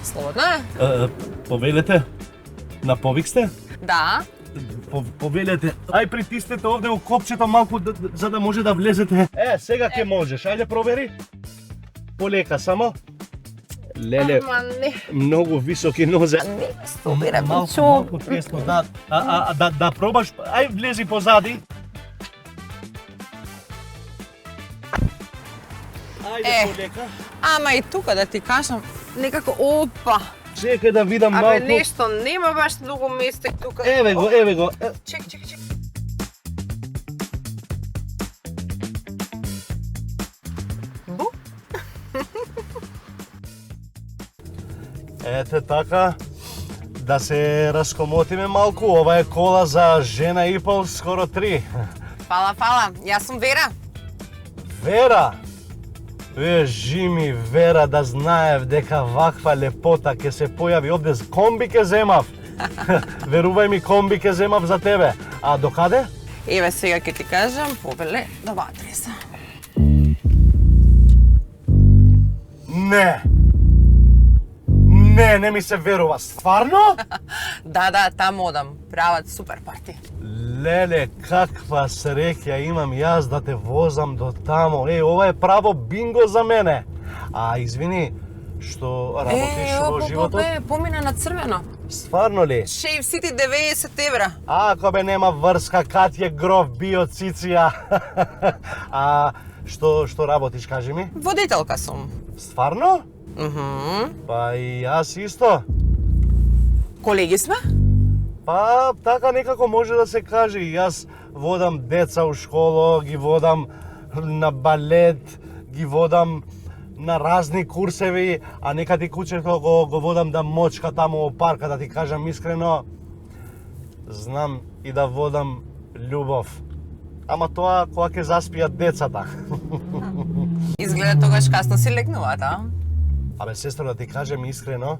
Слободно е? Повелете? На повик сте? Да. Повелете. Ај притиснете овде у копчето малку за да може да влезете. Сега ќе можеш. Ајде провери. Полека само. Леле, Ама не. многу високи нозе. Не стопира, Малку тесно, да. Да пробаш. Ај влези позади. Ајде полека. Ама и тука да ти кажам, некако опа. Чекај да видам малку. Абе нешто нема баш многу место тука. Еве го. Чек. Бу? Ете така, да се раскомотиме малку. Ова е кола за жена и пол, скоро 3. Фала. Јас сум Вера. Вера! Жими, Вера, да знаев дека ваква лепота ќе се појави овде. Комби ќе земав. Верувај ми, комби ќе земав за тебе. А докаде? Еве сега ќе ти кажам, повеле до адреса. Не ми се верува. Стварно? Да, таму одам. Прават супер парти. Леле, каква среќа имам јас да те возам до тамо. Ова е право бинго за мене. А, извини, што работиш во животот? Помина на црвено. Стварно ли? Shave City 90 евра. Ако бе нема врска, кад е гров био циција. А што работиш, кажи ми? Водителка сум. Стварно? Па и јас исто. Колеги сме? Па, така некако може да се каже. Јас водам деца у школо, ги водам на балет, ги водам на разни курсеви, а нека ти кучето го водам да мочка таму во парка, да ти кажам искрено. Знам и да водам љубов. Ама тоа кога ќе заспијат децата. Изгледа тогаш касно си легнуваат, а? Абе, сестро, да ти кажем искрено,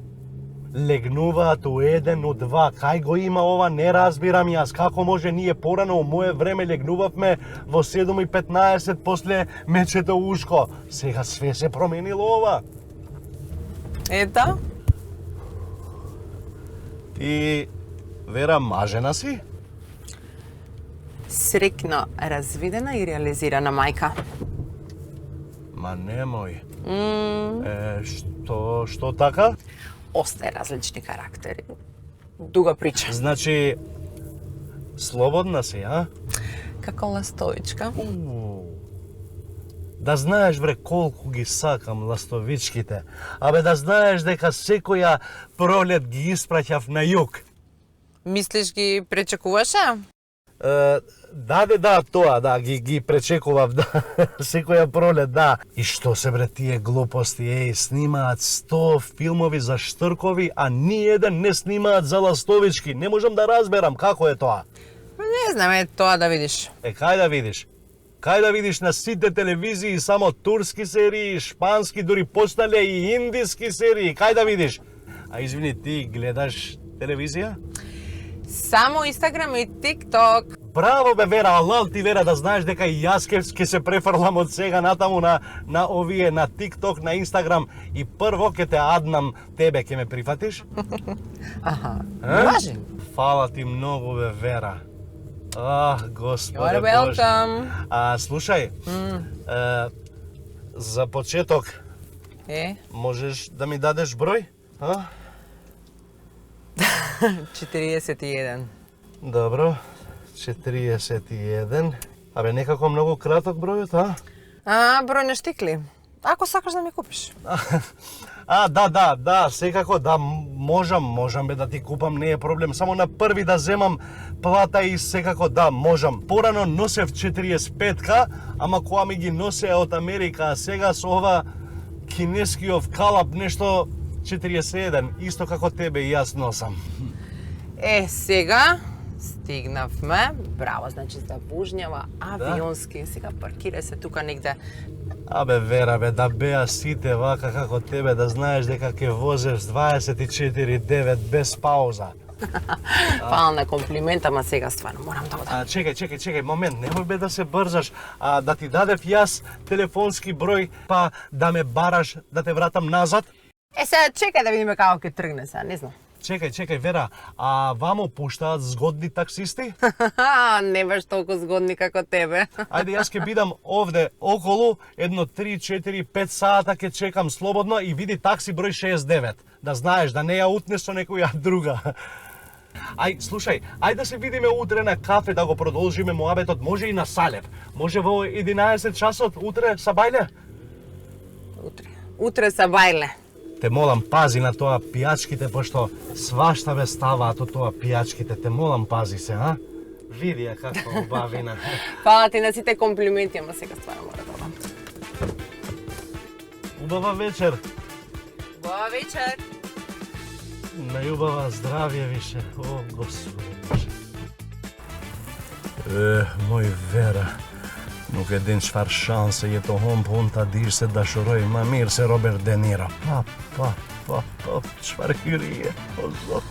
легнуваат у 1, у 2, кај го има ова, не разбирам јас. Како може ние порано у моје време легнувавме во 7:15 после мечето ушко. Сега све се променило ова. Ета? Ти, Вера, мажена си? Срекна, развидена и реализирана мајка. Ма немој. Што така? Остај различни карактери. Дуга прича. Значи, слободна си, а? Како ластовичка. Да знаеш, бре, колку ги сакам ластовичките. Абе, да знаеш дека секоја пролет ги испраќав на југ. Мислиш ги пречекуваше? Да, тоа, да, ги пречекував, да, секоја пролет, да. И што се, бре, тие глупости, снимаат 100 филмови за штркови, а ни еден не снимаат за ластовички. Не можам да разберам како е тоа. Не знам, тоа да видиш. Кај да видиш? Кај да видиш на сите телевизии само турски серии, шпански, дури постале и индиски серии, кај да видиш? А извини, ти гледаш телевизија? Само Инстаграм и ТикТок. Браво бе, Вера, алал ти, Вера, да знаеш дека и јас ќе се префрлам од сега натаму на овие, на ТикТок, на Инстаграм и прво ќе те аднам, тебе ќе ме прифатиш? Аха, важи. Фала ти многу бе, Вера. Господе You're welcome. Боже. Слушај, за почеток, можеш да ми дадеш број? 41. Добро, 41. Абе, некако многу краток бројот, а? Број на штикли. Ако сакаш да ми купиш. Да, секако, да, можам бе да ти купам, не е проблем. Само на први да земам плата и секако, да, можам. Порано носев 45-ка, ама кога ми ги носе од Америка, а сега со ова кинескиов калап, нешто 41, исто како тебе и јас носам. Сега стигнавме. Браво, значи запужњава авионски. Сега паркира се тука негде. Абе, Вера, бе, да беа сите вака како тебе, да знаеш дека ќе возеш 24/9 без пауза. Фала на комплимент, ама сега стварно морам да одам. Чекај, момент, немој бе да се брзаш. Да ти дадев јас телефонски број, па да ме бараш да те вратам назад? Сега чекај да видиме како ќе тргне сега, не знам. Чекај, Вера, а вамо пуштаат згодни таксисти? Не баш толку згодни како тебе. Ајде, јас ќе бидам овде околу, 3-4-5 сата ќе чекам слободно и види такси број 69. Да знаеш, да не ја утнеш со некоја друга. Ај, слушај, ајде да се видиме утре на кафе да го продолжиме муабетот, може и на Салев. Може во 11 часот утре са бајле? Утре са бајле. Те молам, пази на тоа пијачките, пошто свашта ве ставаат од тоа пијачките. Те молам, пази се, а? Види ја како убавина. Фала ти на сите комплименти, ама сега стварно мора да одам. Убава вечер. Убава вечер. Најубава здравје више. О, Господи Боже. Мој Вера. Nuk e din çfarë shanse jetohon punta dirse dashuroj më mirë se Robert De Niro. Pa, çfarë hyrie, o Zot.